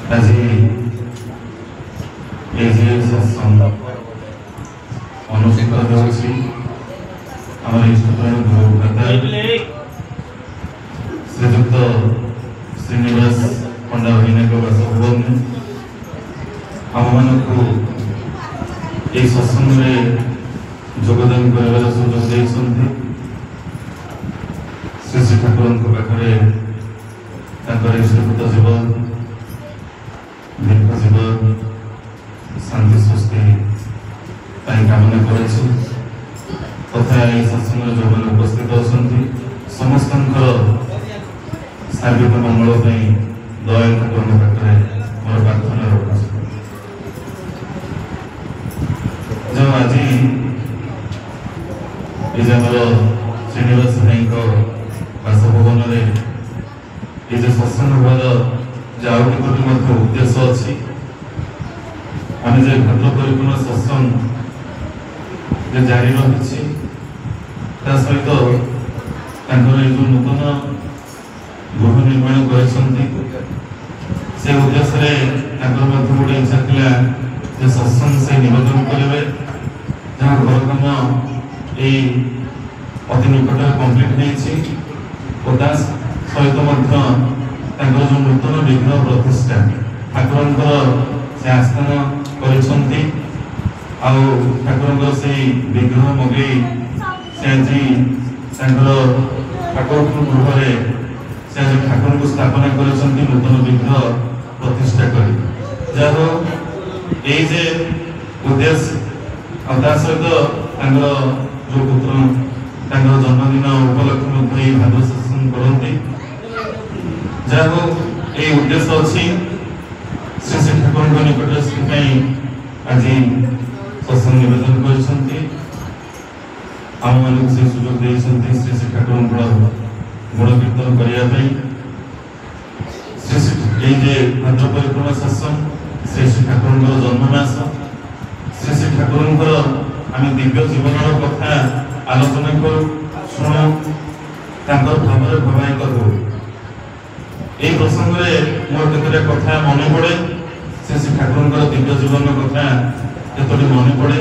आज ये सत्संग अनुष्ठित होछि आम इष्टतम गुरुदाता श्रीजुक्त श्रीनिवास पंडा अभिनय बासभवन आम मानक ये सत्संग योगदान कर सुजोग देइछन्ति श्री श्री ठाकुर पाखे इष्टकृत जीवन दीर्घ जीवन शांति सृष्टि कामना कर तथा सत्संग जो मैंने उपस्थित अच्छा समस्त सार्विक मंगल दया ठाकुर पाखे मोर प्रार्थना रखुच जो आज श्रीनिवास भाई बासभवन ये जो सत्संग हवार जो उद्देश्य अच्छी आम जो भद्र परिपूर्ण सत्संग जो जारी रही सहित जो नूतन गृह निर्माण कर उद्देश्य गोटे इच्छा था जो सत्संग से निवेदन करेंगे जहाँ घर कम ये अति निकट कम्प्लीट हो सहित जो नूतन विघ्न प्रतिष्ठा ठाकुर से आस्थान ठाकुर से विग्रह मगे से आज ठाकुर गृह से आज ठाकुर को स्थापना कर नूतन विग्रह प्रतिष्ठा कर ये उद्देश्य सहित जो पुत्र जन्मदिन उपलक्ष्य भाद्र सत्संग करती जहाँ ये उद्देश्य अच्छी श्री श्री ठाकुर निकट आज सत्संग निवेदन कर आम मान से सुजोग देते श्री श्री ठाकुर गुण कीर्तन करने श्री श्री ये भाद्र परिपूर्ण सत्संग श्री श्री ठाकुर जन्ममास श्री श्री ठाकुर आम दिव्य जीवन कथा आलोचना करूँ शुणु भाव प्रवाहित हो ये प्रसंग में मोर केतटा कथा मन पड़े श्री श्री ठाकुर दिव्य जीवन कथा केतोटी मन पड़े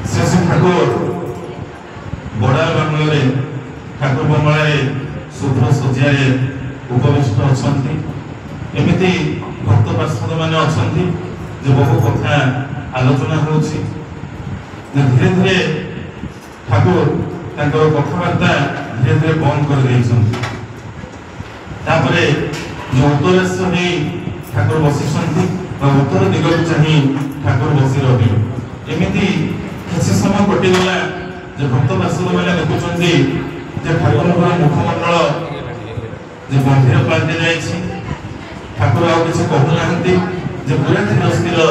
श्री श्री ठाकुर बड़ा बांगल ठाकुर बंगला शुभ्र सज्जा उपविष्ट अच्छा एमती भक्त पार्षद मैंने अच्छा जो बहु कथा आलोचना हो धीरे धीरे ठाकुर कथबार्ता धीरे धीरे बंद कर जो उत्तरेश्वर ठाकुर बसी उत्तर दिग को चाह ठाकुर बसी रही एमती किसी समय कटिगला जो भक्त पार्षद मैंने देखुं ठाकुर मुखमंडल जो गंभीर पाल्टी जाए ठाकुर आउ कि कहूना पूरा धीर स्थिर हो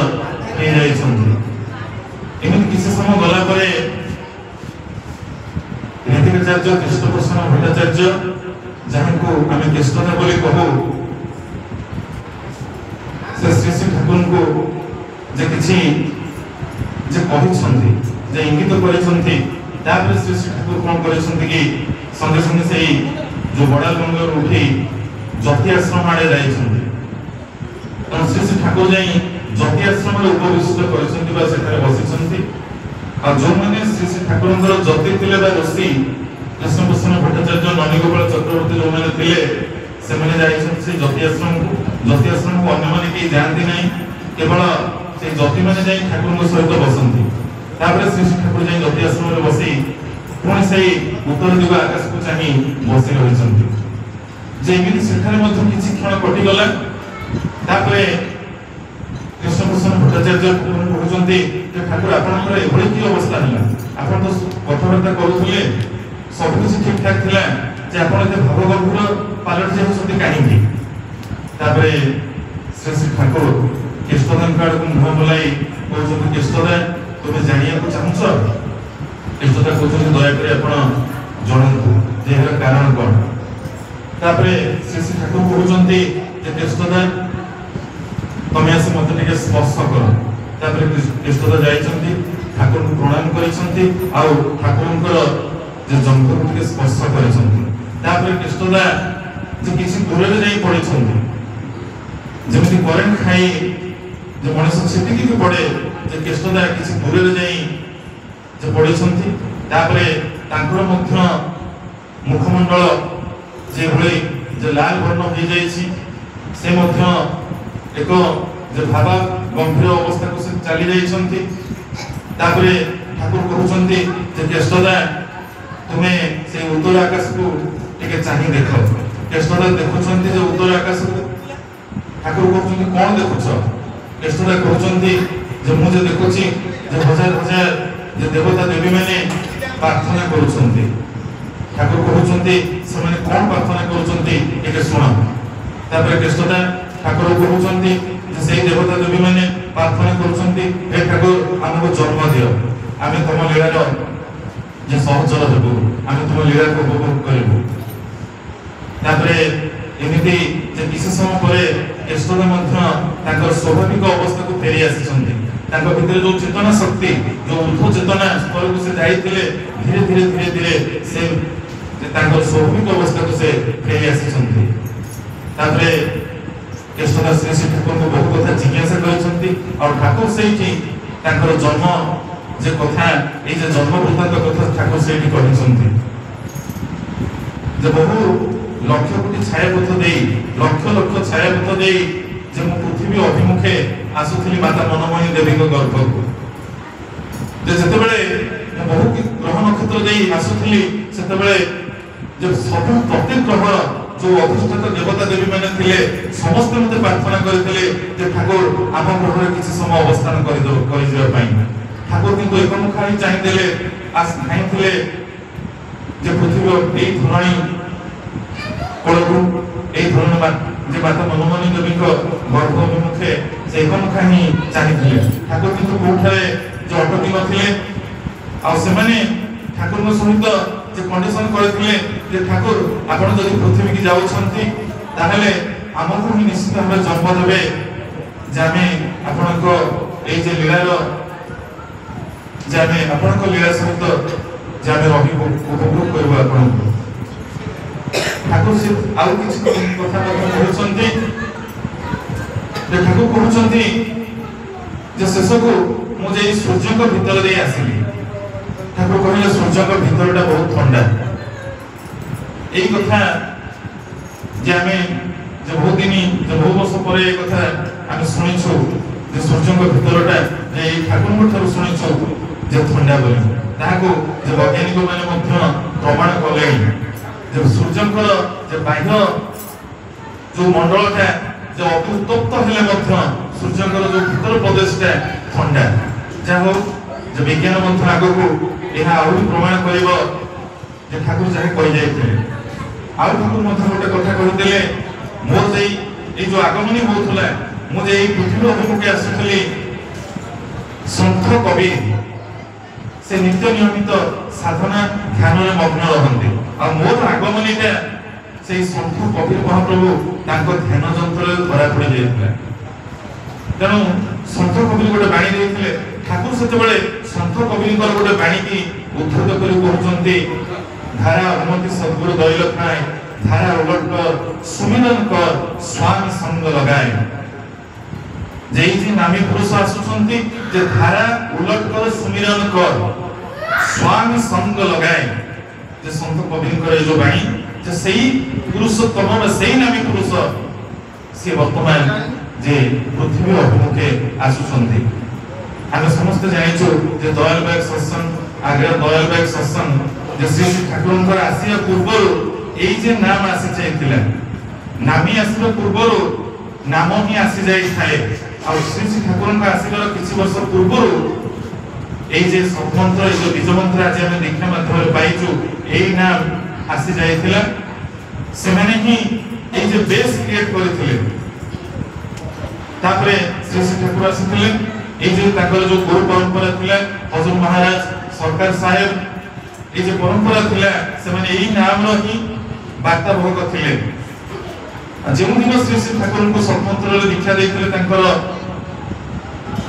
एमती किसी समय गला ऋतिकाचार्य कृष्णप्रसन्न भट्टाचार्य जहाँ को आम कृष्णदा बोली कहू से श्री श्री ठाकुर को किसी इंगित कर श्री श्री ठाकुर कौन कर संगे संगे से जो बड़ा बंगल उठी जति आश्रम आड़े जाइए श्री श्री ठाकुर जाई जति आश्रम उपविष्ट कर बसी जो मैंने श्री श्री ठाकुर जति थे ऋषि कृष्णप्रसन्न भट्टाचार्य ननीगोपाल चक्रवर्ती जो मैंने थे जति आश्रम को अन्य मैंने कहीं जाती ना केवल से जति मैंने जाई ठाकुर सहित बसती श्री श्री ठाकुर जाई जति आश्रम बसी पुणी से उत्तर दिग आकाश को चाह बसी रही किसी क्षण कटिगला कृष्णप्रसन्न भट्टाचार्य कहते ठाकुर आपंकर एभली कि अवस्था है आप तो कथबार्ता करुले सबकिछ ठीक ठाक थिला जे आपण एते भावगंभीर पालट जाउछन्ति कहीं श्री श्री ठाकुर कृष्णदान कार्ड को मुह बुलाई कहते कृष्णदा तुम्हें जानिया को चाहूछ कृष्णदा कहते दयाकोरी आप जनतु जे कारण कौन श्री श्री ठाकुर कहते कृष्णदा तुम्हें आस मत स्पर्श कर कृष्णदा जाइछन्ति ठाकुर को प्रणाम करिछन्ति ठाकुर जो जंघ को स्पर्श करिछन्ति कृष्णदा ଯେ କିଛି ଦୂରରେ ଯାଇ ପଡ଼ିଛନ୍ତି, ଯେମିତି କରେଣ୍ଟ ଖାଇ ଯେ ମଣିଷ ଛିଟିକି ପଡ଼େ, ଯେ କେଷ୍ଟଦା କିଛି ଦୂରରେ ଯାଇ ଯେ ପଡ଼ିଛନ୍ତି। ତାପରେ ତାଙ୍କର ମଧ୍ୟ ମୁଖମଣ୍ଡଳ ଯେଭଳି ଯେ ଲାଲ ବର୍ଣ୍ଣ ହୋଇଯାଇଛି, ସେ ମଧ୍ୟ ଏକ ଯେ ଭାବା ଗମ୍ଭୀର ଅବସ୍ଥାକୁ ସେ ଚାଲି ଯାଇଛନ୍ତି। ତାପରେ ଠାକୁର କହୁଛନ୍ତି ଯେ କେଷ୍ଟଦା ତୁମେ ସେ ଉତ୍ତର ଆକାଶକୁ ଟିକେ ଚାହିଁ ଦେଖ। କେଷ୍ଟଦା ଦେଖୁଛନ୍ତି ଯେ ଉତ୍ତର ଆକାଶକୁ। ଠାକୁର କହୁଛନ୍ତି କଣ ଦେଖୁଛ? କେଷ୍ଟଦା କହୁଛନ୍ତି ଯେ ମୁଁ ଯେ ଦେଖୁଛି ଯେ ହଜାର ହଜାର ଯେ ଦେବତା ଦେବୀ ମାନେ ପ୍ରାର୍ଥନା କରୁଛନ୍ତି। ଠାକୁର କହୁଛନ୍ତି ସେମାନେ କଣ ପ୍ରାର୍ଥନା କରୁଛନ୍ତି ଟିକେ ଶୁଣ। ତାପରେ କେଷ୍ଟଦା ଠାକୁର କହୁଛନ୍ତି ଯେ ସେଇ ଦେବତା ଦେବୀ ମାନେ ପ୍ରାର୍ଥନା କରୁଛନ୍ତି, ହେ ଠାକୁର ଆମକୁ ଜନ୍ମ ଦିଅ, ଆମେ ତମ ଲୀଳାର ଯେ ସହଚର ହେବୁ, ଆମେ ତୁମ ଲୀଳାକୁ ଉପଭୋଗ କରିବୁ। ତାପରେ ଏମିତି ଯେ କିଛି ସମୟ ପରେ କେଷ୍ଟଦା ମଧ୍ୟ ତାଙ୍କର ସ୍ୱାଭାବିକ ଅବସ୍ଥାକୁ ଫେରି ଆସିଛନ୍ତି। ତାଙ୍କ ଭିତରେ ଯୋଉ ଚେତନା ଶକ୍ତି, ଯୋଉ ଉର୍ଦ୍ଧ୍ୱ ଚେତନା ସ୍ତରକୁ ସେ ଯାଇଥିଲେ, ଧୀରେ ଧୀରେ ଧୀରେ ଧୀରେ ସେ ତାଙ୍କର ସ୍ୱାଭାବିକ ଅବସ୍ଥାକୁ ସେ ଫେରି ଆସିଛନ୍ତି। ତାପରେ କେଷ୍ଟଦା ଶ୍ରୀ ଶ୍ରୀ ଠାକୁରଙ୍କୁ ବହୁ କଥା ଜିଜ୍ଞାସା କରିଛନ୍ତି। ଆଉ ଠାକୁର ସେଇଠି ତାଙ୍କର ଜନ୍ମ যে কথা, এই যে জন্ম বৃত্তান্ত কথা ঠাকুর সেইটি କହିଛନ୍ତି যে বহু লক্ষ কোটি ছায়াপথ দেই, লক্ষ লক্ষ ছায়াপথ দেই যে ମୁଁ ପୃଥିବୀ ଅଭିମୁଖେ ଆସୁଥିଲି ମାତା ମନମୋହିନୀ ଦେବୀଙ୍କ ଗର୍ଭକୁ। ଯେ ଯେତେବେଳେ ବହୁ ଗ୍ରହ ନକ୍ଷତ୍ର ଦେଇ ଆସୁଥିଲି, ସେତେବେଳେ ଯେ ସବୁ ପ୍ରତ୍ୟେକ ଗ୍ରହର ଯୋଉ ଅଧିଷ୍ଠାତା ଦେବତା ଦେବୀ ମାନେ ଥିଲେ, ସମସ୍ତେ ମୋତେ ପ୍ରାର୍ଥନା କରିଥିଲେ ଯେ ଠାକୁର ଆମ ଗ୍ରହରେ କିଛି ସମୟ ଅବସ୍ଥାନ କରିଯିବା ପାଇଁ। ଠାକୁର କିନ୍ତୁ ଏକମୁଖା ହିଁ ଚାହିଁଥିଲେ, ଚାହିଁଥିଲେ ଯେ ପୃଥିବୀ ଏଇ ଧରଣୀ କୋଳକୁ, ଏଇ ଧରଣୀ ଯେ ମାତା ମନମୋହିନୀ ଦେବୀଙ୍କ ଗର୍ଭ ଅଭିମୁଖେ ସେ ଏକମୁଖା ହିଁ ଚାହିଁଥିଲେ। ଠାକୁର କିନ୍ତୁ କୋଉଠାରେ ଯେ ଅଟକି ନଥିଲେ। ଆଉ ସେମାନେ ଠାକୁରଙ୍କ ସହିତ ଯେ କଣ୍ଡିସନ କରିଥିଲେ ଯେ ଠାକୁର ଆପଣ ଯଦି ପୃଥିବୀକି ଯାଉଛନ୍ତି ତାହେଲେ ଆମକୁ ହିଁ ନିଶ୍ଚିତ ଭାବେ ଜନ୍ମ ଦେବେ, ଯେ ଆମେ ଆପଣଙ୍କ ଏଇ ଯେ ଲୀଳାର যে আমি ଆପଣଙ୍କ ଲୀଳା ସହିତ যে ଆମେ ରହିବୁ, ଉପଭୋଗ କରିବୁ ଆପଣଙ୍କୁ। ଠାକୁର ସେ ଆଉ କିଛି କଥା ମଧ୍ୟ କହୁଛନ୍ତି। ଯେ ଠାକୁର କହୁଛନ୍ତି ଯେ ଶେଷକୁ ମୁଁ ଯେ ସୂର୍ଯ୍ୟଙ୍କ ଭିତର ଦେଇ ଆସିଲି। ଠାକୁର କହିଲେ ସୂର୍ଯ୍ୟଙ୍କ ଭିତରଟା ବହୁତ ଥଣ୍ଡା। এই কথা যে আমি যে বহু দিন যে বহু বর্ষ পরে এই কথা আমি শুনিছু যে সূর্যଙ୍କ ভিতরটা যে এই ঠাকুরଙ୍କ ଠାରୁ শুনিছু যে ଥଣ୍ଡା ବୋଲି। ତାହାକୁ ଯେ ବୈଜ୍ଞାନିକ ମାନେ ମଧ୍ୟ ପ୍ରମାଣ କଲେଣି ଯେ ସୂର୍ଯ୍ୟଙ୍କର ଯେ ବାହ୍ୟ ଯୋଉ ମଣ୍ଡଳଟା ଯେ ଉତ୍ତପ୍ତ ହେଲେ ମଧ୍ୟ ସୂର୍ଯ୍ୟଙ୍କର ଯୋଉ ଭିତର ପ୍ରଦେଶଟା ଥଣ୍ଡା। ଯାହା ହଉ ଯେ ବିଜ୍ଞାନ ମଧ୍ୟ ଆଗକୁ ଏହା ଆହୁରି ପ୍ରମାଣ କରିବ ଯେ ଠାକୁର ଯାହା କହିଯାଇଥିଲେ। ଆଉ ଠାକୁର ମଧ୍ୟ ଗୋଟେ କଥା କହିଥିଲେ, ମୋର ସେଇ ଏଇ ଯୋଉ ଆଗମନୀ ହଉଥିଲା, ମୁଁ ଯେ ଏଇ ପୃଥିବୀ ଅଭିମୁଖେ ଆସୁଥିଲି, ସନ୍ଥ କବି ସେ ନିତ୍ୟ ନିୟମିତ ସାଧନା ଧ୍ୟାନରେ ମଗ୍ନ ରହନ୍ତି। ଆଉ ମୋର ଆଗମନୀଟା ସେଇ ସନ୍ଥ କବିର ମହାପ୍ରଭୁ ତାଙ୍କ ଧ୍ୟାନ ଯନ୍ତ୍ରରେ ଧରା ପଡ଼ି ଯାଇଥିଲା। ତେଣୁ ସନ୍ଥ କବି ଗୋଟେ ବାଣୀ ଦେଇଥିଲେ। ଠାକୁର ସେତେବେଳେ ସନ୍ଥ କବିଙ୍କର ଗୋଟେ ବାଣୀକି ଉଦ୍ଧୃତ କରି କହୁଛନ୍ତି, ଧାରା ଅନୁମତି ସଦ୍ଗୁରୁ ଦଇଲ ଖାଏ, ଧାରା ଉଲଟ কর সুমিরন কর স্বামী সঙ্গ লগায়। যেই যে নামী পুরুষ আসুଛନ୍ତି যে ধারা উলট কর সুমিরন কর স্বামী সঙ্গ লগায়। যে সন্ত কবিଙ୍କର এই ଯୋଉ ବାଣୀ যে সেই পুরুষোত্তম বা সেই নামী পুরুষ সে বর্তমান যে পৃথিবী অভিমুখে আসুଛନ୍ତି। ଆମେ ସମସ୍ତେ ଜାଣିଛୁ ଯେ ଦୟାଲବାଗ ସତ୍ସଙ୍ଗ, ଆଗ୍ରା ଦୟାଲବାଗ ସତ୍ସଙ୍ଗ ଯେ ଶ୍ରୀ ଶ୍ରୀ ଠାକୁରଙ୍କର ଆସିବା ପୂର୍ବରୁ এই যে নাম আসি যাইଥିଲା, নামী আসিବା ପୂର୍ବରୁ ନାମ ହିଁ আসি ଯାଇଥାଏ। ଆଉ ଶ୍ରୀ ଶ୍ରୀ ଠାକୁରଙ୍କ ଆସିବାର କିଛି ବର୍ଷ ପୂର୍ବରୁ এই যে ସତ୍ମନ୍ତ୍ର, এই যে ବୀଜ ମନ୍ତ୍ର ଆଜି ଆମେ ଦୀକ୍ଷା ମାଧ୍ୟମରେ ପାଇଛୁ, এই ନାମ আসি ଯାଇଥିଲା। ସେମାନେ ହିଁ এই যে ବେସ୍ କ୍ରିଏଟ କରିଥିଲେ। ତାପରେ ଶ୍ରୀ ଶ୍ରୀ ଠାକୁର ଆସିଥିଲେ। এই যে ତାଙ୍କର ଯୋଉ ଗୁରୁ ପରମ୍ପରା ଥିଲା, ହଜୁର ମହାରାଜ, ସରକାର ସାହେବ, এই যে ପରମ୍ପରା ଥିଲା, ସେମାନେ এই ନାମର ହିଁ ବାର୍ତ୍ତା ବହକ ଥିଲେ। ଯେଉଁଦିନ ଶ୍ରୀ ଶ୍ରୀ ଠାକୁରଙ୍କୁ ସତ୍ମନ୍ତ୍ରରେ ଦୀକ୍ଷା ଦେଇଥିଲେ ତାଙ୍କର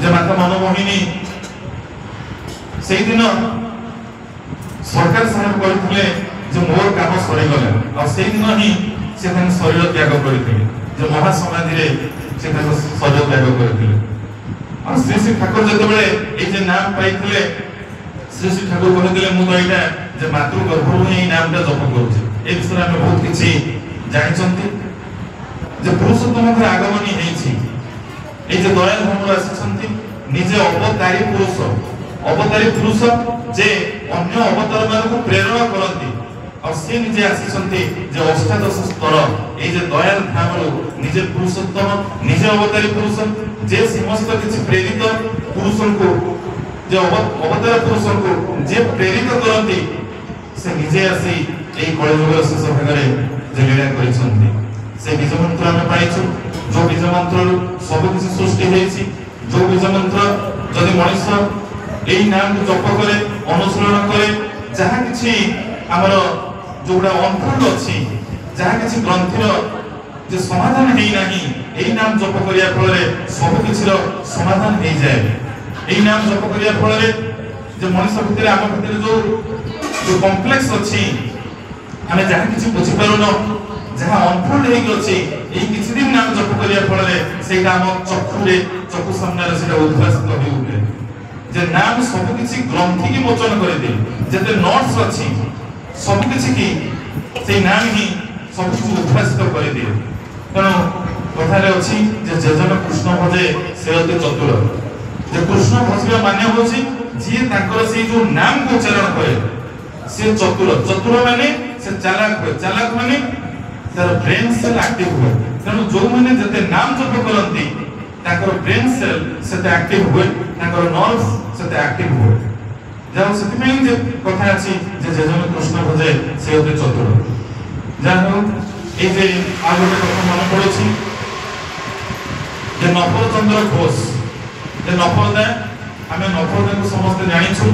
ଯେ ମାତା ମନମୋହିନୀ, ସେଇଦିନ ସରକାର ସାହେବ କହିଥିଲେ ଯେ ମୋର କାମ ସରିଗଲା। ଆଉ ସେଇଦିନ ହିଁ से शरीर त्याग करते महासमाधि से शरीर त्याग करते श्री श्री ठाकुर जो नाम पाई श्री श्री ठाकुर कहते मुझे यहाँ मातृगर्भर ही नाम जप करुचे ए विषय में बहुत किसी जानते पुरुषोत्तम आगमन ही दया धर्म आसी निजे अवतारी पुरुष जे अन्य अवतार मान प्रेरणा करती और से निजे आसी अष्टादश स्तर ये दयाल धाम निजे पुरुषोत्तम निजे अवतारी पुरुष जे समस्त किसी प्रेरित पुरुष को जे अवतार पुरुष को जे प्रेरित करती से निजे आसी कलियुग शेष भागे जे लीला कर बीज मंत्र आम पाइछु जो बीज मंत्र सब किसी सृष्टि होती जो बीज मंत्र जदि मनीष यही नाम को जप करे अनुसरण करे जहाँ किसी आमर जोड़ा अनफोल्ड अच्छी जहाँ किसी ग्रंथि जो समाधान है यही नाम जप करिया फल सब किसी समाधान हो जाए यही नाम जप करिया फल जो मनीष भितर आम भितर जो कॉम्प्लेक्स अच्छी आम जहाँ किसी बुझीपारुन जहाँ अनफोल्ड होती किसी दिन नाम जप करिया फल से आम चक्षुरे चक्षु सामने उद्भासित हो उठे जे नाम सब किसी ग्रंथि की मोचन कर दे जते नोट्स अच्छी सब किसी की से नाम ही सब किसी उद्भासित कर दे तेणु कथार अच्छी जे जन कृष्ण भजे से अति चतुर जे कृष्ण भजवा मान्य होची जी ताकर से जो नाम को उच्चारण करे से चतुर चतुर माने से चालाक माने तार ब्रेन सेल एक्टिव हुए तेणु जो माने जते नाम जप करंती ताकर ब्रेन सेल सेते एक्टिव हुए ताकर नर्व्स सेते एक्टिव हुए जाओ सेति में जे कथा अछि जे जन कृष्ण भजे से अति चतुर जानो ए जे आगो कथा मन पड़ोछि जे नफर चंद्र घोष जे नफरदा आमे नफरदा को समस्त जानिछु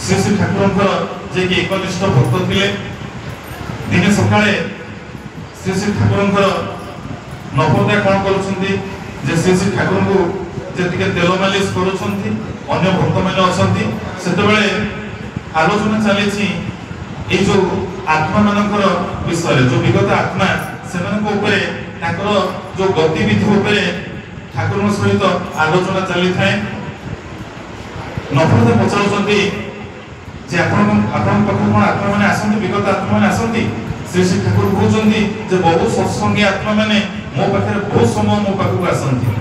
श्री श्री ठाकुरंकर जे कि एकनिष्ठ भक्त थिले दिने सकाळे श्री श्री ठाकुरंकर नफरदा कोन करूछन्ती जे श्री श्री ठाकुर को जे तेल मालिश करूछन्ती अन्य भक्त मैंने अछन्ती सेतेबेले आलोचना चली ये जो आत्मा मानकर विषय जो विगत आत्मा से जो गतिविधि ठाकुर सहित आलोचना चली थाए नफरत पचारुचंती जे आपण पाखु कोन आत्मा माने आसंती विगत आत्मा माने आसंती श्री श्री ठाकुर कहउचंती जे बहु सत्संगी आत्मा माने मो पाखे बहुत समय मो पाखु आसंती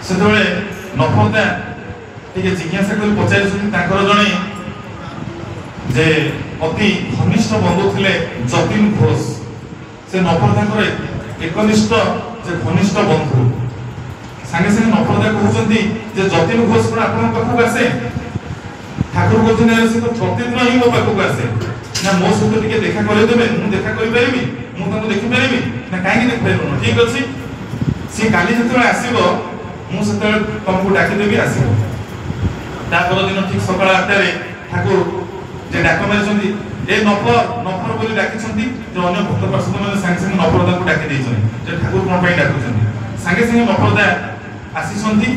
सेतेबेले नफरता टिके जिज्ञासा कर पचारिछंती ताकर जणे जे अति घनिष्ठ बंधु थिले जतिन घोष से नफरताकर एकनिष्ठ जे घनिष्ठ बंधु संगे संगे नफरता कहउचंती जे जतिन घोष कोन आपण पाखु आसे ठाकुर कहउछन से तो प्रतिदिन ही मो पाखु आसे ना मो सहित टिके देखा करे देबे मु देखा करि परिबी मु ताको देखि परिबी ना काहे देख परिबो ठीक अछि से काली जतरा आसीबो मु सते तुमको डाकी देबी आसीबो तापर दिन ठीक सकाळ 8 रे ठाकुर जे डाक मारिछंती ए नफर बोली डाकिछंती जे अन्य भक्त पार्षद माने संगे संगे नफरदा को डाकी दैछन जे ठाकुर कोन पई डाकुछंती संगे संगे नफरदा आसीछंती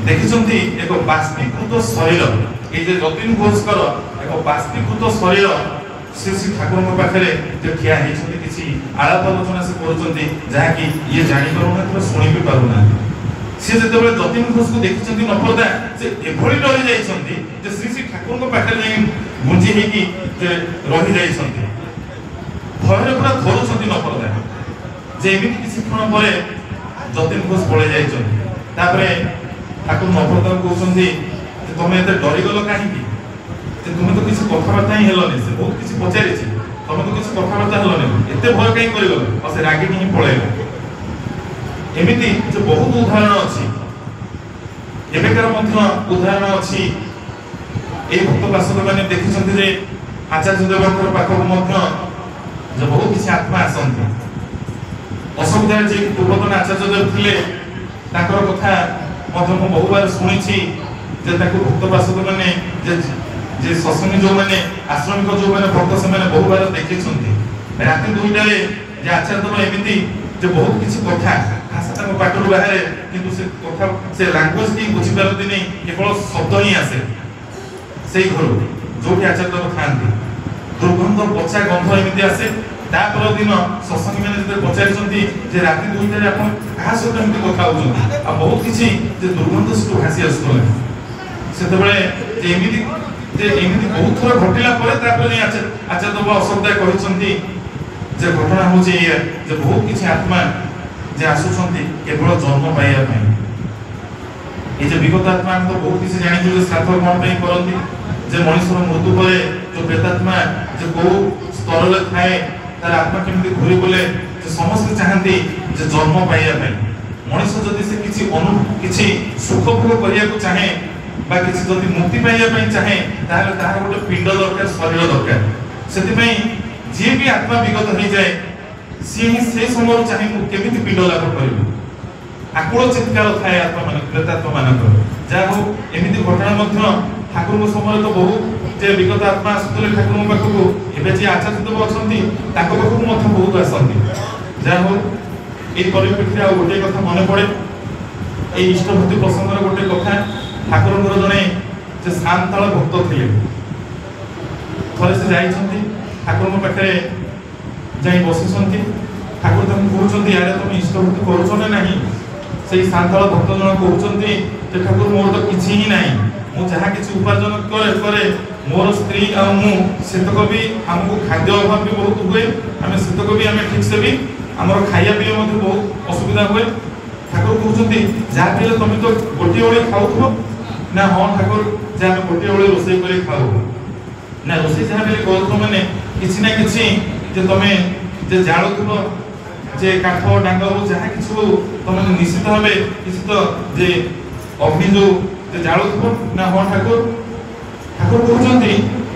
देखिछंती एक बाष्पीकृत शरीर ए जे जतिन घोष कर एक बाष्पीकृत शरीर श्री श्री ठाकुर पाखे जो ठिया होती किसी आलाप आलोचना से करुँच जहाँकि ये जापना शुणी भी पारना सी जो जतिन घोष को देखी नफरदा से एभली डरी जाइए श्री श्री ठाकुर पाखे गुंजी रही भय पूरा धरुंच नफरदा जे एमती किसी क्षण पर जतिन घोष पड़े जापर ठाकुर नफरदा कहते तुम एत डरीगल कहीं तुम तो किसी कथबार्ता ही हेलनी से बहुत किसी पचारि तुम तो किसी कथबार्ता हेलनी एत भय कहीं करगल और से रागिक ही पलैल एमती जो बहुत उदाहरण अच्छी एवेकार उदाहरण अच्छी ये भक्त पार्षद मैंने देखी आचार्य देवकर पाखक जो बहुत किसी आत्मा आसती असुविधा जी पूर्वतन आचार्य देव थे कथा बहु बार शुणी भक्त पार्षद मैंने जे सत्संगी जो मैंने आश्रमिक जो मैंने भक्त से मैंने बहु बार देखी रात 2टार जे आचार्य एमती जो बहुत किसी कथा भाषा पाटर बाहर किंतु से कथा से लैंग्वेज की बुझी पारती नहीं केवल शब्द ही आसे से घर जो आचार्य था दुर्गंध पचा गंध एमती आसे तापर दिन सत्संगी मैंने जो पचारि जे राति 2टारे आप क्या सहित एमती कथा हो बहुत किसी दुर्गंध से भासी आसूला से एमती बहुत थर घटला आचार्य बाबा अशोकदाय कहते जे घटना हूँ बहुत किसी आत्मा जे आसुंच केवल जन्म पाइबा ये विगत आत्मा तो बहुत किसी जानी श्राद्ध कौन करती जे मनुष्य मृत्यु पर जो प्रेतात्मा जो कौ स्तर में थाए तार आत्मा केमती घूरी बोले समस्त चाहती जे जन्म पाइबा मनुष्य जदि से किसी सुख भोग करने को चाहे बा किसी जदि मुक्ति पाइबा चाहे ताहले तार गोटे पिंड दरकार शरीर दरकार से जी भी आत्मा विगत हो जाए सी से समय चाहे केमी पिंड लाभ कर आकुल चित्कार थाए आत्मा मान प्रेतात्मा मान जहाँ हो एमती घटना ठाकुर समय तो बहुत जे विगत आत्मा आसुले ठाकुर पाखक एवं जी आचार्य देव अच्छा पाखक बहुत आसती जहाँ हो ये परिप्रेक्षी गोटे कथा मन पड़े ये इष्टभूति प्रसंगर गोटे कथा ठाकुर जड़े सांताल भक्त थे थे से जाती ठाकुर पाखे जा बसी ठाकुर कहते यार तुम इष्टभूति करुच ना नहीं से सांताल भक्त जन कहते ठाकुर मोर तो किसी ही ना मु जहाँ किसी उपार्जन करे मोर स्त्री आतक भी आमको खाद्य अभाव भी बहुत हुए आम सेतक भी आम ठीक से भी आमर खाया पीवा बहुत असुविधा हुए ठाकुर कहते जहाँ भी तुम तो गोटे बेले खाऊ ना हाँ ठाकुर जहाँ गोटे बेले रोसे कर खाऊ ना रोसे जहाँ भी कर मैंने किसी ना कि तुम जालुव जे काठ डांग हो जहाँ कि तुम निश्चित भाव किसी तो जे अग्नि जो जालुव ना हाँ ठाकुर ठाकुर कहते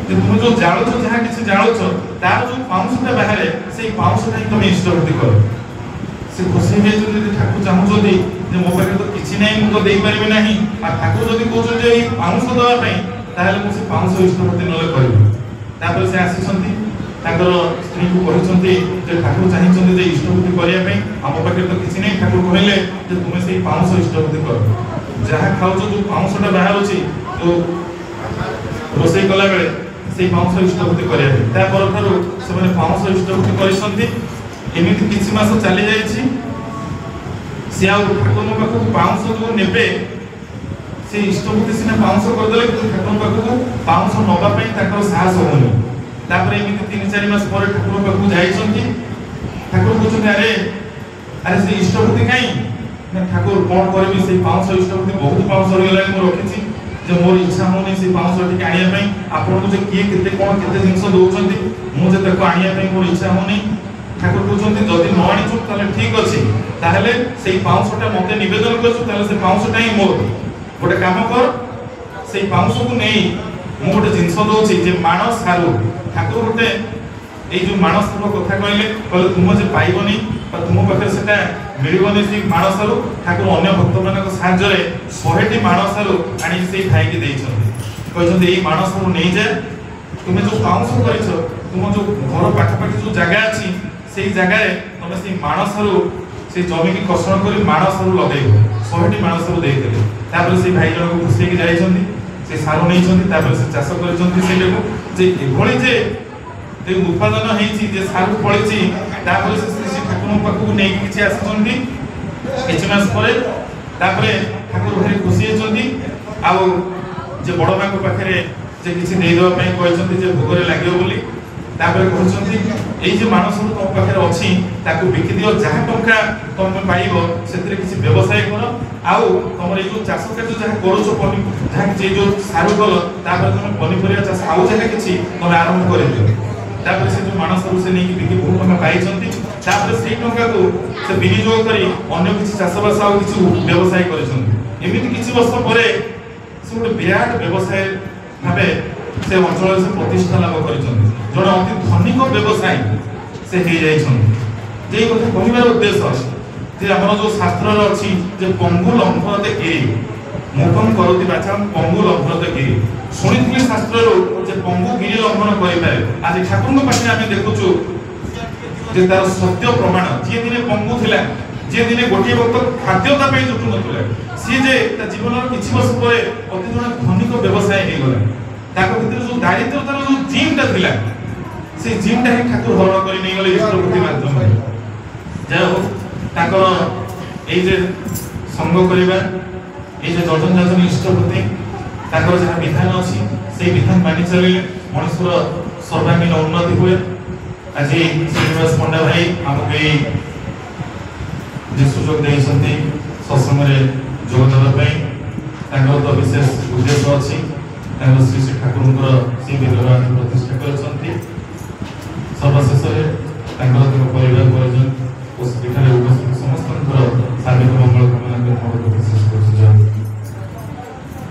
तुम जो जालुच जहाँ किसी जालुच तार जो पाउंसटा बाहर से पाउंसटा ही तुम इष्टभूति कर से खुशी है ठाकुर चाहूँगी मो पाखे तो किसी ना मुझे दे पारि ना ठाकुर जब कहते पाउंस देवाई मुझे पाउंस इष्टभूति ना कर से आसी स्त्री को कहते ठाकुर चाहिए इष्टभूति करने आम पाखे तो किसी ना ठाकुर कहले तुम्हें से पाउंस इष्टभूति कर जहाँ खाऊच जो पाउंसटा बाहर जो रोसे कला बेले से पाउंस इष्टभूति करने से पाउंस इष्टभूति करमती किसी मास चली जाए सी ठाकुर पाखक पाउंस जो ने से इष्टभूति सीना पाउंस करदे ठाकुर पाखक पाउंस नापी साहस होनी एमती 3-4 मास पर ठाकुर पाखक जाइए ठाकुर कहते अरे अरे से इष्टभूति कहीं ठाकुर कौन करी से पाउंस इष्टभूति बहुत पाउंस रही रखी मोर इच्छा होनी से पाउंस टी आने आपको किए के कौन के जिन दौरान मुझे आने मोर इच्छा होनी ठाकुर कहते जदि न आनीचु ठीक अच्छे ताहले से पाउंसटा मत नवेदन कर पाउंसटा ही मोर गोटे कम कर से पाउंस को नहीं मुझे गोटे जिन दूसरी माण सारू ठाकुर गोटे जो माण सारू कथा कहले तुम जो पाइबनी तुम पाखे से मिलबनी से माण सारू ठाकुर अन्य भक्त मान साहाय्य 100टी माण सारू आनी से खाई कहते माण सारू नहीं जाए तुम्हें जो पाउंस कर तुम जो घर पाखापाखि जो जगह अच्छी से जगह तुम से माण सारू से जमी की कर्षण कर माण सारू लगे 100टी माण सारू देते से भाई जन को खुशी जाइए से सारू नहीं से चाष कर उत्पादन होती सारू फली से ठाकुर पाखक नहीं किसी आसुँच किसी मास पर ठाकुर भारी खुशी होती जे बड़ माँ पाखे किसी देदेवाई कहते भोगे लगे बोली कहते ये मान सब तुम पाखे अच्छी बिकी दियो जहाँ टंका तुम पाइब से किसी व्यवसाय कर तुम ये चाष कार्य जहाँ करुच जहाँ कि जो सारू कल तुम पनीपरिया चाष आउ जगह किसी तुम आरंभ कर दियो से जो मान सब से नहीं बिकी बहुत टंका पाई से टंका को से विनियोग कर अन्य किसी चाषबास आउ किसी व्यवसाय करमती किसी वर्ष पर से गोटे विराट व्यवसाय भाव से अंचल से प्रतिष्ठा लाभ कर जड़े अति धनिक व्यवसायी से हो जाए कथा कहबार उद्देश्य आम जो शास्त्र अच्छी पंगु लंघनते गिरी मुखम करती बाचा पंगु लंघनते गिरी शुणी शास्त्र पंगु गिरी लंघन करें आज ठाकुर पाखे आम देखुचु तार सत्य प्रमाण जी दिने पंगु थिला जी दिने गोटे वक्त खाद्यता जुटू ना सी जे जीवन किसी वर्ष पर अति जन धनिक व्यवसाय हो गला भर जो दारिद्रतार जो जीनटा थिला से जीवटा ही ठाकुर हरण कर नहीं गले इष्टप्रति माध्यम जाओ ताकर ए जे संग करबा ए जे जतन जतन इष्टप्रति ताकर जहाँ विधान अच्छी से विधान मानि चलिले मनुष्यर सर्वांगीन उन्नति हुए। आज श्रीनिवास पंडा भाई आमको जे सुजोग देइसंती सत्संग रे जोग देबा पई तो विशेष उद्देश्य अच्छी श्री श्री ठाकुर से विग्रह प्रतिष्ठा कर सर्वशेष परिवार परिजन उपस्थित समस्त सार्वजनिक मंगल कामना